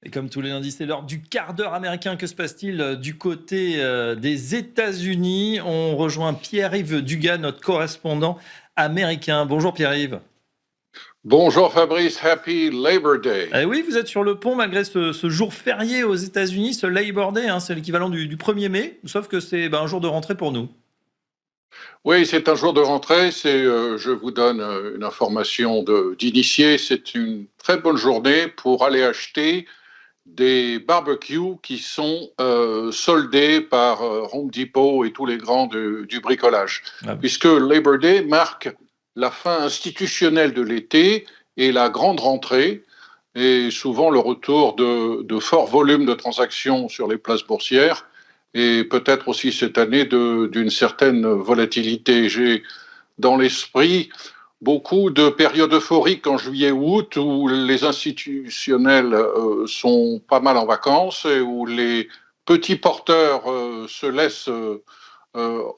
Et comme tous les lundis, c'est l'heure du quart d'heure américain. Que se passe-t-il du côté des États-Unis? On rejoint Pierre-Yves Dugas, notre correspondant américain. Bonjour Pierre-Yves. Bonjour Fabrice, Happy Labor Day. Oui, vous êtes sur le pont malgré ce jour férié aux États-Unis, ce Labor Day, hein, c'est l'équivalent du 1er mai, sauf que c'est un jour de rentrée pour nous. Oui, c'est un jour de rentrée. Je vous donne une information d'initié. C'est une très bonne journée pour aller acheter des barbecues qui sont soldés par Home Depot et tous les grands du bricolage. Ah. Puisque Labor Day marque la fin institutionnelle de l'été et la grande rentrée, et souvent le retour de forts volumes de transactions sur les places boursières, et peut-être aussi cette année d'une certaine volatilité. J'ai dans l'esprit beaucoup de périodes euphoriques en juillet ou août où les institutionnels sont pas mal en vacances et où les petits porteurs se laissent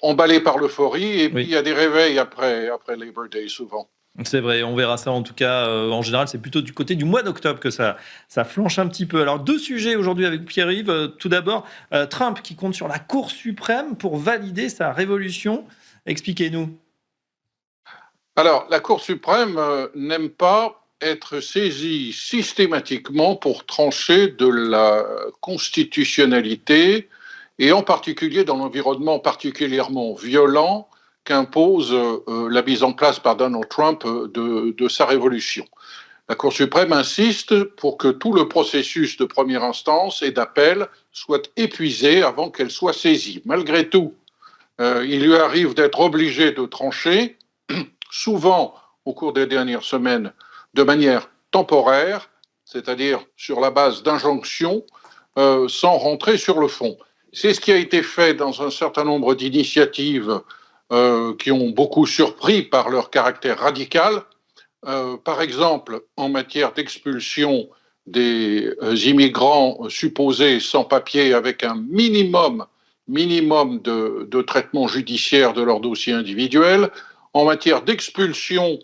emballer par l'euphorie, et puis il y a des réveils après Labor Day souvent. C'est vrai, on verra ça en tout cas. En général, c'est plutôt du côté du mois d'octobre que ça flanche un petit peu. Alors, deux sujets aujourd'hui avec Pierre-Yves. Tout d'abord, Trump qui compte sur la Cour suprême pour valider sa révolution. Expliquez-nous. Alors, la Cour suprême n'aime pas être saisie systématiquement pour trancher de la constitutionnalité, et en particulier dans l'environnement particulièrement violent qu'impose la mise en place par Donald Trump de sa révolution. La Cour suprême insiste pour que tout le processus de première instance et d'appel soit épuisé avant qu'elle soit saisie. Malgré tout, il lui arrive d'être obligé de trancher, souvent au cours des dernières semaines, de manière temporaire, c'est-à-dire sur la base d'injonctions, sans rentrer sur le fond. C'est ce qui a été fait dans un certain nombre d'initiatives qui ont beaucoup surpris par leur caractère radical. Par exemple, en matière d'expulsion des immigrants supposés sans papier avec un minimum de traitement judiciaire de leur dossier individuel, en matière d'expulsion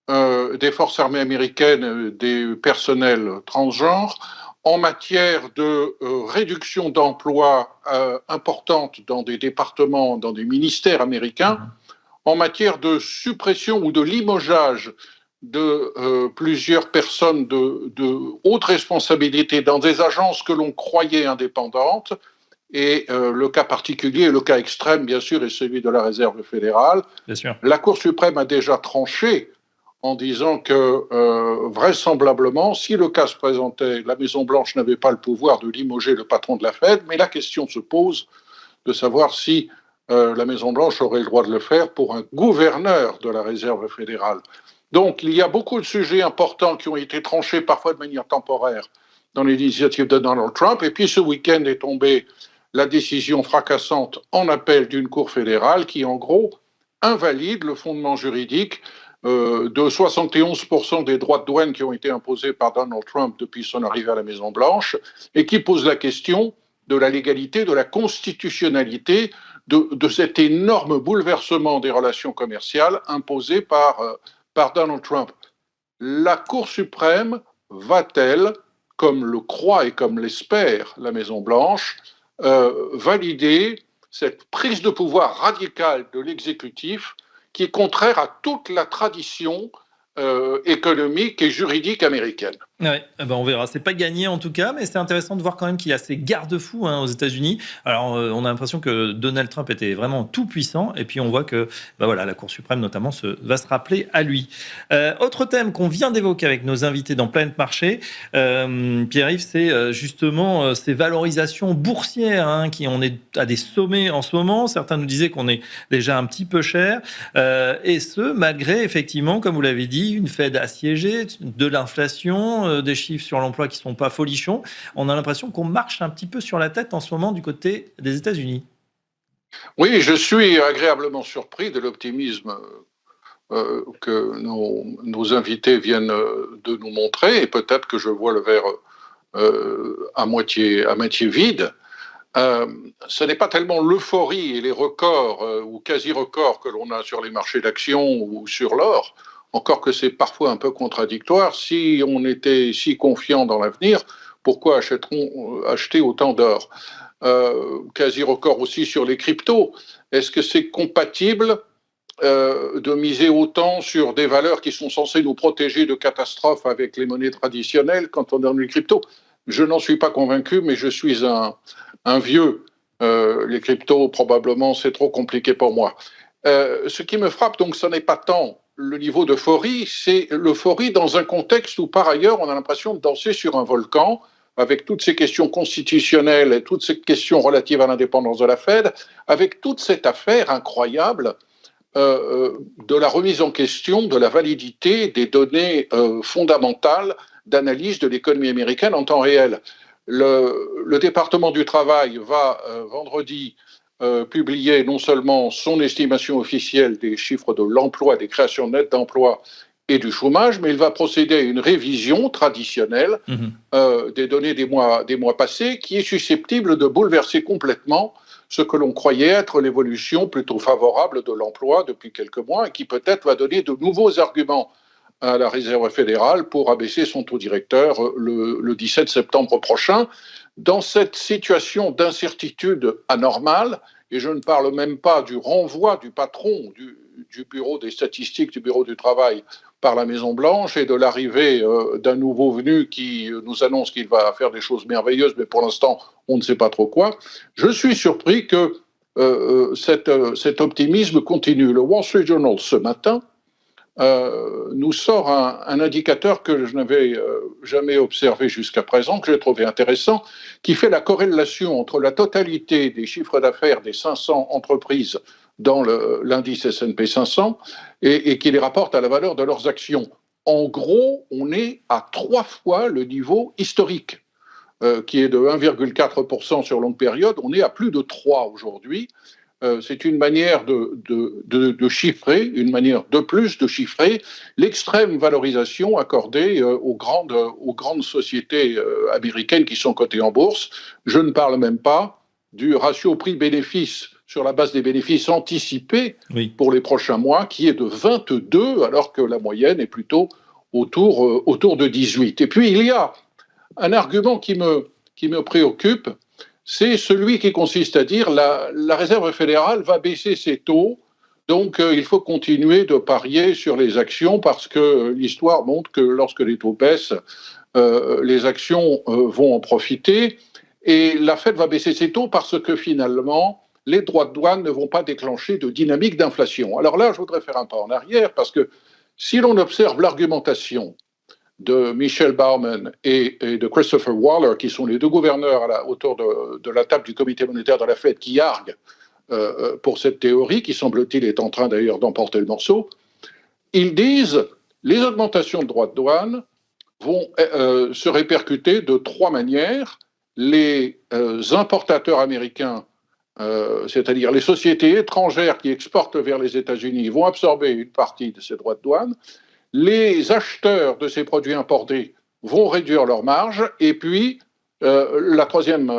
des forces armées américaines des personnels transgenres, en matière de réduction d'emplois importante dans des départements, dans des ministères américains, en matière de suppression ou de limogeage de plusieurs personnes de haute responsabilité dans des agences que l'on croyait indépendantes. Et le cas particulier, le cas extrême, bien sûr, est celui de la Réserve fédérale. Bien sûr. La Cour suprême a déjà tranché en disant que vraisemblablement, si le cas se présentait, la Maison-Blanche n'avait pas le pouvoir de limoger le patron de la Fed, mais la question se pose de savoir si la Maison-Blanche aurait le droit de le faire pour un gouverneur de la Réserve fédérale. Donc, il y a beaucoup de sujets importants qui ont été tranchés parfois de manière temporaire dans l'initiative de Donald Trump. Et puis, ce week-end est tombée la décision fracassante en appel d'une Cour fédérale qui, en gros, invalide le fondement juridique de 71% des droits de douane qui ont été imposés par Donald Trump depuis son arrivée à la Maison-Blanche, et qui pose la question de la légalité, de la constitutionnalité de cet énorme bouleversement des relations commerciales imposé par Donald Trump. La Cour suprême va-t-elle, comme le croit et comme l'espère la Maison-Blanche, valider cette prise de pouvoir radicale de l'exécutif qui est contraire à toute la tradition économique et juridique américaine? Ouais, on verra. C'est pas gagné en tout cas, mais c'est intéressant de voir quand même qu'il y a ces garde-fous aux États-Unis. Alors, on a l'impression que Donald Trump était vraiment tout puissant, et puis on voit que, la Cour suprême notamment va se rappeler à lui. Autre thème qu'on vient d'évoquer avec nos invités dans Planète Marché, Pierre-Yves, c'est justement ces valorisations boursières, qui on est à des sommets en ce moment. Certains nous disaient qu'on est déjà un petit peu cher, et ce malgré effectivement, comme vous l'avez dit, une Fed assiégée, de l'inflation, des chiffres sur l'emploi qui ne sont pas folichons. On a l'impression qu'on marche un petit peu sur la tête en ce moment du côté des États-Unis. Oui, je suis agréablement surpris de l'optimisme que nos invités viennent de nous montrer, et peut-être que je vois le verre à moitié vide. Ce n'est pas tellement l'euphorie et les records ou quasi-records que l'on a sur les marchés d'actions ou sur l'or, encore que c'est parfois un peu contradictoire. Si on était si confiant dans l'avenir, pourquoi acheter autant d'or? Quasi record aussi sur les cryptos. Est-ce que c'est compatible de miser autant sur des valeurs qui sont censées nous protéger de catastrophes avec les monnaies traditionnelles quand on est dans les cryptos? Je n'en suis pas convaincu, mais je suis un vieux. Les cryptos, probablement, c'est trop compliqué pour moi. Ce qui me frappe, donc, ce n'est pas tant le niveau d'euphorie, c'est l'euphorie dans un contexte où, par ailleurs, on a l'impression de danser sur un volcan, avec toutes ces questions constitutionnelles et toutes ces questions relatives à l'indépendance de la Fed, avec toute cette affaire incroyable de la remise en question de la validité des données fondamentales d'analyse de l'économie américaine en temps réel. Le département du travail va vendredi publier non seulement son estimation officielle des chiffres de l'emploi, des créations nettes d'emplois et du chômage, mais il va procéder à une révision traditionnelle des données des mois passés qui est susceptible de bouleverser complètement ce que l'on croyait être l'évolution plutôt favorable de l'emploi depuis quelques mois et qui peut-être va donner de nouveaux arguments à la Réserve fédérale pour abaisser son taux directeur le 17 septembre prochain. Dans cette situation d'incertitude anormale, et je ne parle même pas du renvoi du patron du bureau des statistiques, du bureau du travail par la Maison-Blanche et de l'arrivée d'un nouveau venu qui nous annonce qu'il va faire des choses merveilleuses, mais pour l'instant, on ne sait pas trop quoi. Je suis surpris que cet optimisme continue. Le Wall Street Journal, ce matin, nous sort un indicateur que je n'avais jamais observé jusqu'à présent, que j'ai trouvé intéressant, qui fait la corrélation entre la totalité des chiffres d'affaires des 500 entreprises dans l'indice S&P 500 et qui les rapporte à la valeur de leurs actions. En gros, on est à 3 fois le niveau historique, qui est de 1,4% sur longue période. On est à plus de 3 aujourd'hui. C'est une manière de chiffrer, une manière de plus de chiffrer l'extrême valorisation accordée aux grandes sociétés américaines qui sont cotées en bourse. Je ne parle même pas du ratio prix-bénéfice sur la base des bénéfices anticipés pour les prochains mois, qui est de 22, alors que la moyenne est plutôt autour de 18. Et puis, il y a un argument qui me préoccupe, c'est celui qui consiste à dire la Réserve fédérale va baisser ses taux, donc il faut continuer de parier sur les actions parce que l'histoire montre que lorsque les taux baissent, les actions vont en profiter. Et la Fed va baisser ses taux parce que finalement, les droits de douane ne vont pas déclencher de dynamique d'inflation. Alors là, je voudrais faire un pas en arrière parce que si l'on observe l'argumentation de Michelle Baumann et de Christopher Waller, qui sont les deux gouverneurs autour de la table du comité monétaire de la Fed, qui arguent pour cette théorie, qui semble-t-il est en train d'ailleurs d'emporter le morceau, ils disent les augmentations de droits de douane vont se répercuter de 3 manières. Les importateurs américains, c'est-à-dire les sociétés étrangères qui exportent vers les États-Unis, vont absorber une partie de ces droits de douane. Les acheteurs de ces produits importés vont réduire leurs marges et puis la troisième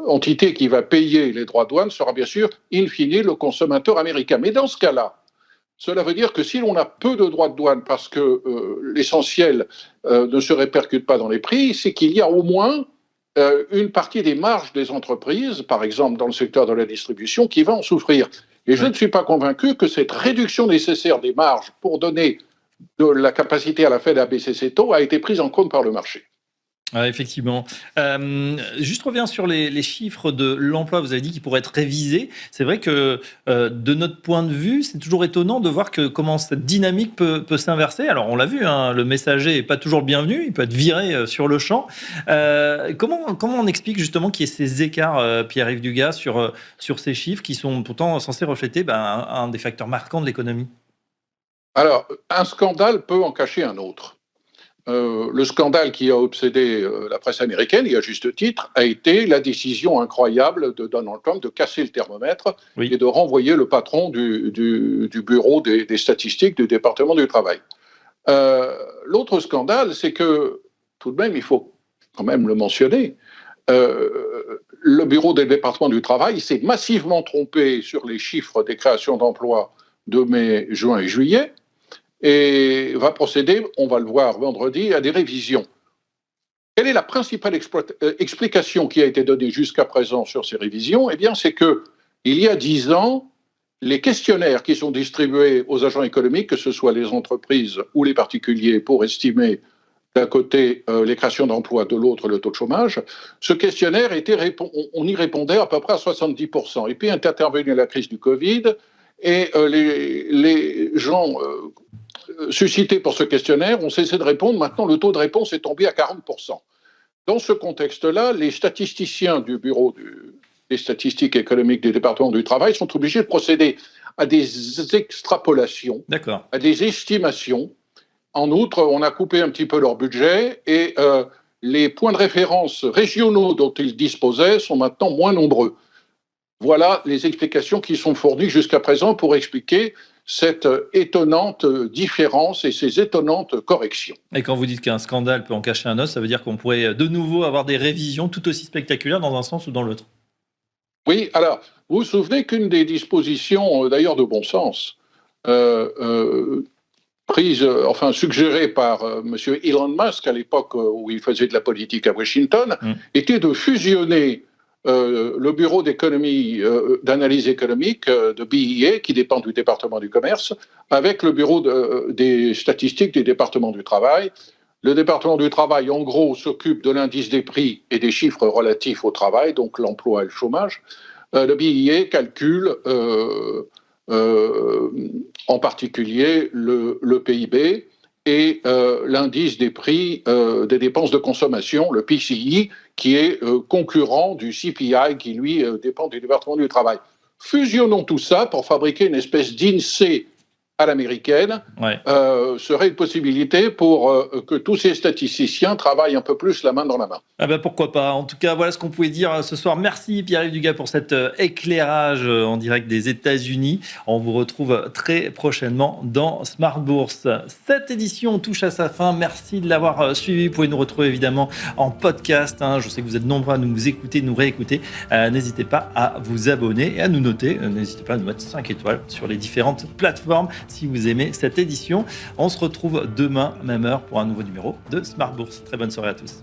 entité qui va payer les droits de douane sera bien sûr, in fine, le consommateur américain. Mais dans ce cas-là, cela veut dire que si l'on a peu de droits de douane parce que l'essentiel ne se répercute pas dans les prix, c'est qu'il y a au moins une partie des marges des entreprises, par exemple dans le secteur de la distribution, qui va en souffrir. Et je ne suis pas convaincu que cette réduction nécessaire des marges pour donner de la capacité à la Fed à baisser ses taux a été prise en compte par le marché. Ah, effectivement. Juste reviens sur les chiffres de l'emploi. Vous avez dit qu'ils pourraient être révisés. C'est vrai que de notre point de vue, c'est toujours étonnant de voir comment cette dynamique peut s'inverser. Alors, on l'a vu, hein, le messager n'est pas toujours le bienvenu. Il peut être viré sur le champ. Comment on explique justement qu'il y ait ces écarts, Pierre-Yves Dugas, sur ces chiffres qui sont pourtant censés refléter un des facteurs marquants de l'économie? Alors, un scandale peut en cacher un autre. Le scandale qui a obsédé la presse américaine, et à juste titre, a été la décision incroyable de Donald Trump de casser le thermomètre et de renvoyer le patron du bureau des statistiques du département du travail. L'autre scandale, c'est que, tout de même, il faut quand même le mentionner, le bureau des départements du travail s'est massivement trompé sur les chiffres des créations d'emplois de mai, juin et juillet, et va procéder, on va le voir vendredi, à des révisions. Quelle est la principale explication qui a été donnée jusqu'à présent sur ces révisions? Eh bien, c'est qu'il y a 10 ans, les questionnaires qui sont distribués aux agents économiques, que ce soit les entreprises ou les particuliers, pour estimer d'un côté les créations d'emplois, de l'autre le taux de chômage, ce questionnaire on y répondait à peu près à 70%. Et puis est intervenue la crise du Covid et les gens suscités pour ce questionnaire ont cessé de répondre. Maintenant, le taux de réponse est tombé à 40%. Dans ce contexte-là, les statisticiens du Bureau des statistiques économiques du département du travail sont obligés de procéder à des extrapolations, à des estimations. En outre, on a coupé un petit peu leur budget et les points de référence régionaux dont ils disposaient sont maintenant moins nombreux. Voilà les explications qui sont fournies jusqu'à présent pour expliquer cette étonnante différence et ces étonnantes corrections. Et quand vous dites qu'un scandale peut en cacher un autre, ça veut dire qu'on pourrait de nouveau avoir des révisions tout aussi spectaculaires dans un sens ou dans l'autre? Oui, alors, vous vous souvenez qu'une des dispositions, d'ailleurs de bon sens, suggérée par M. Elon Musk à l'époque où il faisait de la politique à Washington, était de fusionner le bureau d'analyse économique de BIA, qui dépend du département du commerce, avec le bureau des statistiques du département du travail. Le département du travail, en gros, s'occupe de l'indice des prix et des chiffres relatifs au travail, donc l'emploi et le chômage. Le BIA calcule en particulier le PIB et l'indice des prix des dépenses de consommation, le PCI, qui est concurrent du CPI, qui lui dépend du département du travail. Fusionnons tout ça pour fabriquer une espèce d'INSEE à l'américaine, serait une possibilité pour que tous ces statisticiens travaillent un peu plus la main dans la main. Ah ben pourquoi pas. En tout cas, voilà ce qu'on pouvait dire ce soir. Merci Pierre-Yves Dugas pour cet éclairage en direct des États-Unis. On vous retrouve très prochainement dans Smart Bourse. Cette édition touche à sa fin. Merci de l'avoir suivi. Vous pouvez nous retrouver évidemment en podcast. Je sais que vous êtes nombreux à nous écouter, nous réécouter. N'hésitez pas à vous abonner et à nous noter. N'hésitez pas à nous mettre 5 étoiles sur les différentes plateformes si vous aimez cette édition. On se retrouve demain, même heure, pour un nouveau numéro de Smart Bourse. Très bonne soirée à tous.